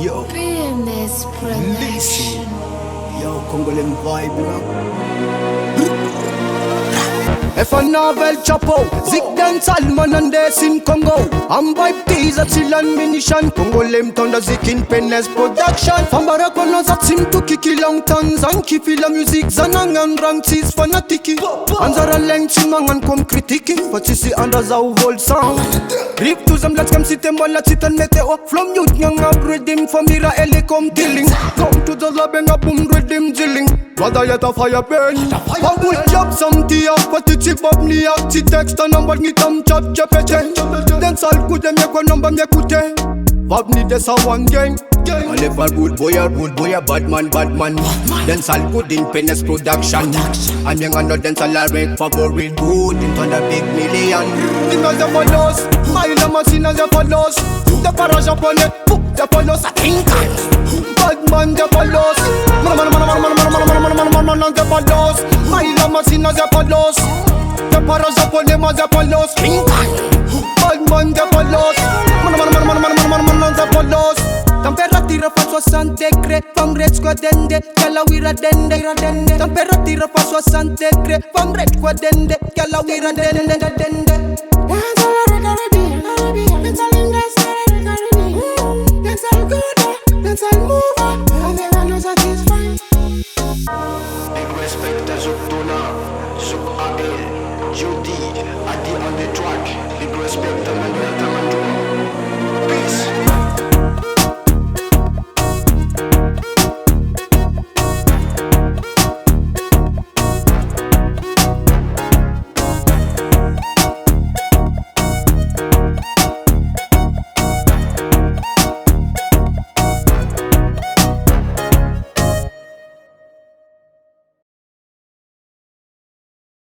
Yo, Realness listen. production. Yo, Congolese vibe, If a novel chapo, Zik dan Salman and des in Congo. I'm vibe teaser, chill and munition. Congo lem thunder Zik in Pennes production. Fambara kono za sim to kiki long tons and kifi la music zanang and rang cheese fanatiki. Anzara leng chimangan kom kritiki, but si anda za uvol sound. Rip to them let's come sit them while let's sit and meteo. From youth young up rhythm for mira ele kom tilling. Come to the lab and a boom rhythm jilling. Rather yet a fire burn. I will job some tea up, but it's chip up me up. She text a number, ni tam chop chapete. Then sal good them yako number me kute. Bob ni desa one gang. I live a good boy, a bad man. Then sal good in Pennes production. And young and then sal a rake favorite good into the big million. Because the follows, my lama sinners the follows. The para japonais, the follows a king. Bad man the follows. Man the follows. My lama sinners the follows. The para japonais the follows. King bad man the follows. Man the follows. Temperatura fa 60 degrés, fam red qua dende, cala wira dende. Temperatura fa 60 degrés, fam red qua dende, cala wira dende.